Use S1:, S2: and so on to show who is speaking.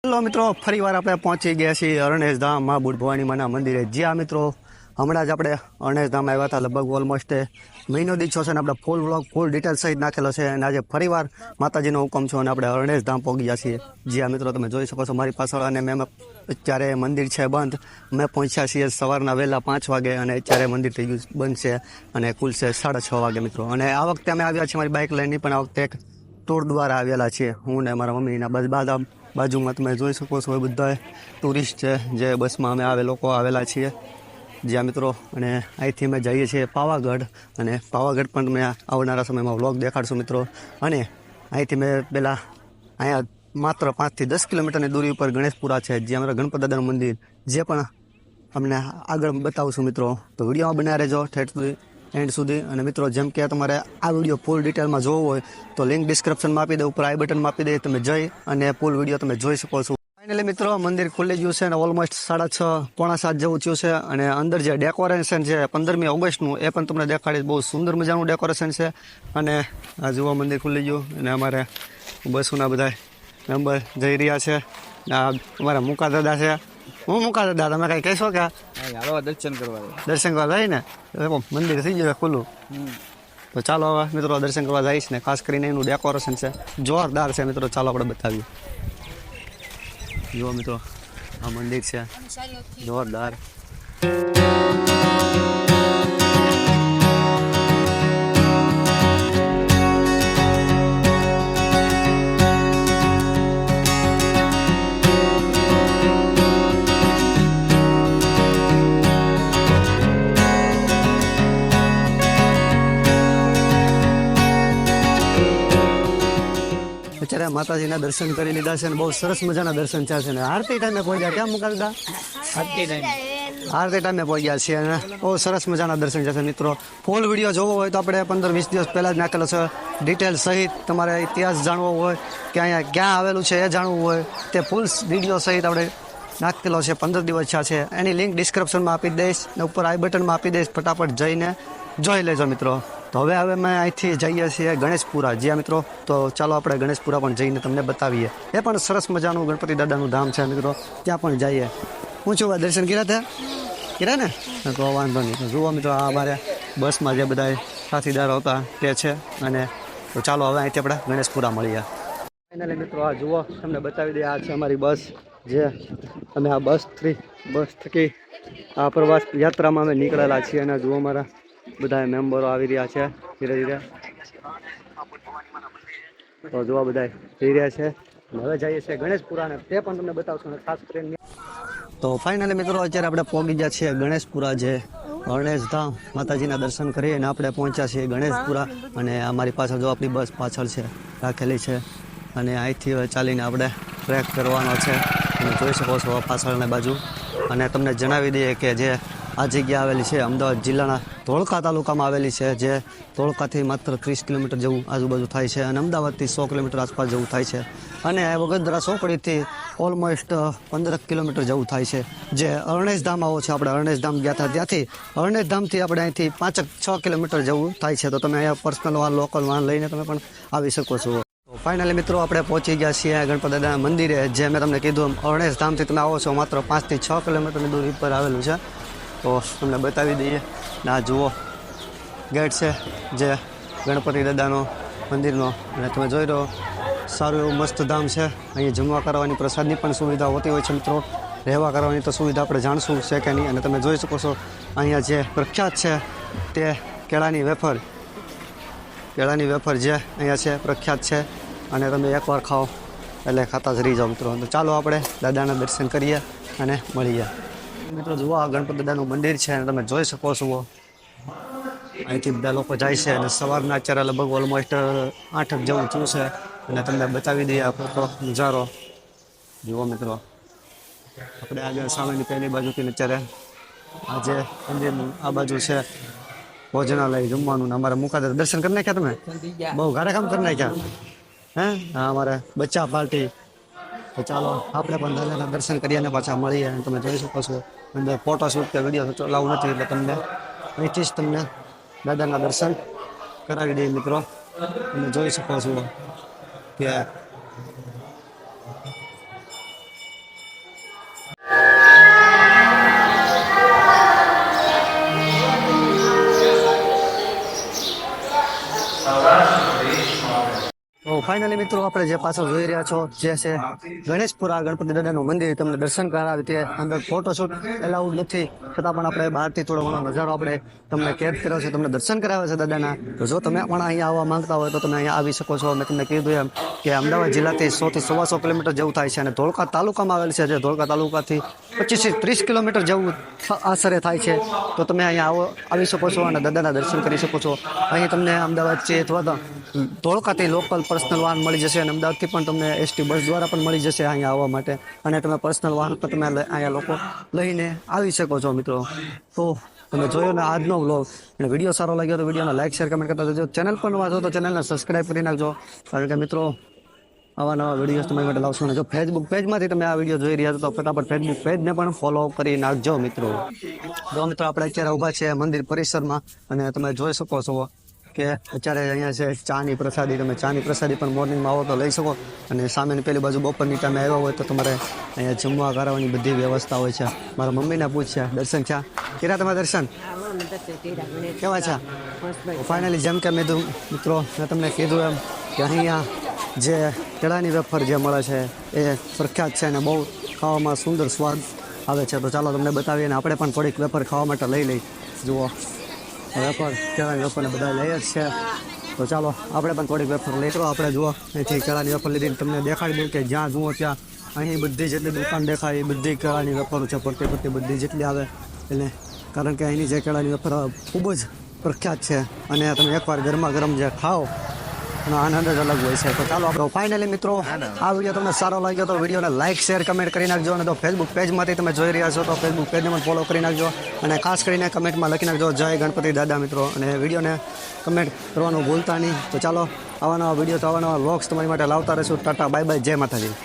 S1: Hello મિત્રો, ફરીવાર આપણે પહોંચી ગયા છીએ અરણેજ ધામ મા બુટ ભવાની માના મંદિરે. જ્યાં મિત્રો હમણાં જ આપણે અરણેજ ધામ આવ્યા હતા, લગભગ ઓલમોસ્ટ મહિનો દીઠ છે ને આપણે ફૂલ વ્લોગ ફૂલ ડિટેલ સહિત નાખેલો છે. અને આજે ફરીવાર માતાજીનો હુકમ છે અને આપણે અરણેજ ધામ પહોંચી ગયા છીએ. જ્યાં મિત્રો તમે જોઈ શકો છો મારી પાછળ. અને મેં અત્યારે મંદિર છે બંધ. મેં પહોંચ્યા છીએ સવારના વહેલા 5 વાગે અને અત્યારે મંદિર થઈ ગયું બંધ છે અને ખુલશે 6:30 વાગે મિત્રો. અને આ વખતે અમે આવ્યા છીએ મારી બાઇક લઈને, પણ આ વખતે એક ટૂર દ્વારા આવેલા છીએ. હું ને મારા મમ્મીના બાજુમાં તમે જોઈ શકો છો એ બધા ટુરિસ્ટ છે જે બસમાં અમે લોકો આવેલા છીએ જ્યાં મિત્રો. અને અહીંથી અમે જઈએ છીએ પાવાગઢ, અને પાવાગઢ પણ તમે આવનારા સમયમાં વ્લોગ દેખાડશું મિત્રો. અને અહીંથી મેં પહેલાં અહીંયા માત્ર 5 થી 10 કિલોમીટરની દૂરી ઉપર ગણેશપુરા છે, જ્યાં અમારા ગણપત દાદાનું મંદિર, જે પણ અમને આગળ બતાવશું મિત્રો. તો વિડીયોમાં બનાવી રહેજો ઠેઠ સુધી એન્ડ સુધી. અને મિત્રો જેમ કે તમારે આ વિડીયો ફૂલ ડિટેલમાં જોવો હોય તો લિંક ડિસ્ક્રિપ્શનમાં આપી દે, ઉપર આઈ બટનમાં આપી દે, તમે જઈ અને ફૂલ વિડીયો તમે જોઈ શકો છો. ફાઇનલી મિત્રો મંદિર ખુલ્લી ગયું છે અને ઓલમોસ્ટ 6:30 પોણા 7 જેવું થયું છે. અને અંદર જે ડેકોરેશન છે 15મી ઓગસ્ટનું એ પણ તમને દેખાડીશ. બહુ સુંદર મજાનું ડેકોરેશન છે. અને આ જુઓ મંદિર ખુલ્લી ગયું અને અમારે બસોના બધા મેમ્બર જઈ રહ્યા છે. આ અમારા મુકા દાદા છે. હું મુકા દાદા, તમે કઈ કહેશો કે દર્શન કરવા જાય ને મંદિર થઈ ગયું ખુલ્લું? તો ચાલો હવે મિત્રો દર્શન કરવા જઈશ ને. ખાસ કરીને એનું ડેકોરેશન છે જોરદાર છે મિત્રો. ચાલો આપણે બતાવીએ. જુઓ મિત્રો આ મંદિર છે જોરદાર. અત્યારે માતાજીના દર્શન કરી લીધા છે અને બહુ સરસ મજાના દર્શન થયા છે. ને આરતી ટાઈમે પહોંચ્યા, ક્યાં મુકા દાદા? આરતી ટાઈમે પહોંચ્યા છીએ અને બહુ સરસ મજાના દર્શન થયા છે મિત્રો. ફૂલ વિડીયો જોવો હોય તો આપણે 15-20 દિવસ પહેલાં જ નાખેલો છે. ડિટેલ સહિત તમારે ઇતિહાસ જાણવો હોય કે અહીંયા ક્યાં આવેલું છે એ જાણવું હોય તે ફૂલ વિડીયો સહિત આપણે નાખેલો છે. 15 દિવસ થયા છે. એની લિંક ડિસ્ક્રિપ્શનમાં આપી દઈશ ને ઉપર આઈ બટનમાં આપી દઈશ. ફટાફટ જઈને જોઈ લેજો મિત્રો. તો હવે અમે અહીંથી જઈએ છીએ ગણેશપુરા. જ્યાં મિત્રો તો ચાલો આપણે ગણેશપુરા પણ જઈને તમને બતાવીએ. એ પણ સરસ મજાનું ગણપતિ દાદાનું ધામ છે મિત્રો. ત્યાં પણ જઈએ. હું છું દર્શન કર્યા ને? તો વાંધો નહીં. જુઓ મિત્રો આ અમારે બસમાં જે બધા સાથીદારો હતા તે છે. અને તો ચાલો હવે અહીંથી આપણે ગણેશપુરા મળીએ. ફાઇનલી મિત્રો આ જુઓ તમને બતાવી દઈએ. આ છે અમારી બસ, જે અમે આ બસ થકી આ પ્રવાસ યાત્રામાં અમે નીકળેલા છીએ. અને જુઓ અમારા બધા મેમ્બરો આવી રહ્યા છે ધીરે ધીરે. તો જોવા બધા જઈ રહ્યા છે. હવે જઈએ છીએ ગણેશપુરા, ને તે પણ તમને બતાવશું ખાસ કરીને. તો ફાઇનલી મિત્રો અત્યારે આપણે પહોંચી ગયા છીએ ગણેશપુરા, જે અરણેજ ધામ માતાજીના દર્શન કરીને આપણે પહોંચ્યા છીએ ગણેશપુરા. અને અમારી પાછળ જો આપણી બસ પાછળ છે રાખેલી છે. અને અહીંથી હવે ચાલીને આપણે ટ્રેક કરવાનો છે. તમે જોઈ શકો છો પાછળની બાજુ. અને તમને જણાવી દઈએ કે જે આ જગ્યા આવેલી છે અમદાવાદ જિલ્લાના ધોળકા તાલુકામાં આવેલી છે. જે ધોળકાથી માત્ર 30 કિલોમીટર જેવું આજુબાજુ થાય છે અને અમદાવાદથી 100 કિલોમીટર આસપાસ જેવું થાય છે. અને વગોદરા ચોકડીથી ઓલમોસ્ટ 15 કિલોમીટર જેવું થાય છે. જે અરણેજ ધામ આવો છે, આપણે અરણેજ ધામ ગયા હતા ત્યાંથી અરણેજ ધામથી આપણે અહીંથી 5-6 કિલોમીટર જેવું થાય છે. તો તમે અહીંયા પર્સનલ વાહન, લોકલ વાહન લઈને તમે પણ આવી શકો છો. ફાઇનલી મિત્રો આપણે પહોંચી ગયા છીએ ગણપત દાદાના મંદિરે. જે મેં તમને કીધું અરણેજ ધામથી તમે આવો છો માત્ર 5 થી 6 કિલોમીટરની દૂરી પર આવેલું છે. તો તમને બતાવી દઈએ. આ જુઓ ગેટ છે જે ગણપતિ દાદાનો મંદિરનો. અને તમે જોઈ રહ્યો સારું એવું મસ્ત ધામ છે. અહીંયા જમવા કરવાની પ્રસાદની પણ સુવિધા હોતી હોય છે મિત્રો. રહેવા કરવાની તો સુવિધા આપણે જાણશું છે કે નહીં. અને તમે જોઈ શકો છો અહીંયા જે પ્રખ્યાત છે તે કેળાની વેફર જે અહીંયા છે પ્રખ્યાત છે. અને તમે એકવાર ખાઓ એટલે ખાતા જ રહી જાઓ મિત્રો. તો ચાલો આપણે દાદાના દર્શન કરીએ અને મળીએ. મિત્રો જુઓ આ ગણપત દાદાનું મંદિર છે અને તમે જોઈ શકો છો અહીંથી બધા લોકો જાય છે. અને સવારના અત્યારે લગભગ ઓલમોસ્ટ 8 જેવું થયું છે. અને તમને બતાવી દઈએ આ ફોટો નજારો. જુઓ મિત્રો આપણે આગળ સામેની પહેલી બાજુથી અત્યારે આ જે મંદિરનું આ બાજુ છે ભોજનાલય જમવાનું. અમારા મુકા દાદા દર્શન કરી નાખ્યા તમે? બહુ ગારા કામ કરી નાખ્યા હા અમારે બચ્ચા પાર્ટી. તો ચાલો આપણે પણ દાદાના દર્શન કરીએ અને પાછા મળીએ. અને તમે જોઈ શકો છો અંદર ફોટોશૂટ કે વિડીયો ચલાવવું નથી એટલે તમને અહીંથી જ તમને દાદાના દર્શન કરાવી દઈએ મિત્રો. તમે જોઈ શકો છો કે ફાઇનલી મિત્રો આપણે જે પાછળ જોઈ રહ્યા છો જે છે ગણેશપુરા ગણપતિ દાદાનું મંદિર, તમને દર્શન કરાવી તે અંદર ફોટોશૂટ એલાઉડ નથી, છતાં પણ આપણે બહારથી થોડો ઘણો નજારો આપણે તમને કેદ કર્યો છે, તમને દર્શન કરાવે છે દાદાના. તો જો તમે પણ અહીંયા આવવા માંગતા હોય તો તમે અહીંયા આવી શકો છો. મેં તમને કીધું એમ કે અમદાવાદ જિલ્લાથી 100 થી 125 કિલોમીટર જેવું થાય છે અને ધોળકા તાલુકામાં આવેલ છે, જે ધોળકા તાલુકાથી 25 થી 30 કિલોમીટર જેવું આશરે થાય છે. તો તમે અહીંયા આવી શકો છો અને દાદાના દર્શન કરી શકો છો. અહીં તમને અમદાવાદથી અથવા તો ધોળકાથી લોકલ પર્સનલ વાહન મળી જશે અને અમદાવાદથી પણ તમને એસટી બસ દ્વારા પણ મળી જશે અહીંયા આવવા માટે, અને તમે પર્સનલ વાહન પર તમે અહીંયા લોકો લઈને આવી શકો છો મિત્રો. તો તમે જોયો ને આજનો વ્લોગ, અને વિડીયો સારો લાગ્યો તો વિડીયોને લાઈક શેર કમેન્ટ કરતા જજો. ચેનલ પર નવા છો તો ચેનલને સબસ્ક્રાઈબ કરી નાખજો, કારણ કે મિત્રો આવા નવા વિડીયો તમારી માટે લાવશું. અને જો ફેસબુક પેજમાંથી તમે આ વિડીયો જોઈ રહ્યા છો તો ફટાફટ ફેસબુક પેજને પણ ફોલો કરી નાખજો મિત્રો. જો મિત્રો આપણે અત્યારે ઊભા છે મંદિર પરિસરમાં, અને તમે જોઈ શકો છો કે અત્યારે અહીંયા છે ચાની પ્રસાદી. તમે ચાની પ્રસાદી પણ મોર્નિંગમાં આવો તો લઈ શકો, અને સામેની પેલી બાજુ બપોરની ટાઈમે આવ્યા હોય તો તમારે અહીંયા જમવા કરાવવાની બધી વ્યવસ્થા હોય છે. મારા મમ્મીને પૂછ્યા દર્શન છે કર્યા તમે દર્શન કેવા છે? ફાઇનલી જેમ કે મેં મિત્રો મેં તમને કીધું એમ કે અહીંયા જે કેળાની વેફર જે મળે છે એ પ્રખ્યાત છે અને બહુ ખાવામાં સુંદર સ્વાદ આવે છે. તો ચાલો તમને બતાવીએ, અને આપણે પણ થોડીક વેફર ખાવા માટે લઈ લઈ. જુઓ વેફર, કેળાની વેફરને બધા લઈએ જ છે. તો ચાલો આપણે પણ થોડીક વેફર લઈ લો. આપણે જુઓ અહીંથી કેળાની વેફર લીધી, તમને દેખાડી દઉં કે જ્યાં જુઓ ત્યાં અહીં બધી જેટલી દુકાન દેખાય એ બધી કેળાની વેફરો છે, પડતી બધી જેટલી આવે એટલે, કારણ કે અહીંની જે કેળાની વેફર ખૂબ જ પ્રખ્યાત છે, અને તમે એકવાર ગરમા ગરમ જે ખાઓ એનો આનંદ જ અલગ હોય છે. તો ચાલો આપણે ફાઇનલી મિત્રો આ વિડીયો તમને સારો લાગ્યો તો વિડીયોને લાઈક શેર કમેન્ટ કરી નાખજો, અને તો ફેસબુક પેજમાંથી તમે જોઈ રહ્યા છો તો ફેસબુક પેજને પણ ફોલો કરી નાખજો, અને ખાસ કરીને કમેન્ટમાં લખી નાખજો જય ગણપતિ દાદા મિત્રો, અને વિડીયોને કમેન્ટ કરવાનું ભૂલતા નહીં. તો ચાલો આવા નવા વિડીયો તો આવા નવા વ્લોગ્સ તમારી માટે લાવતા રહીશું. ટાટા બાય બાય, જય માતાજી.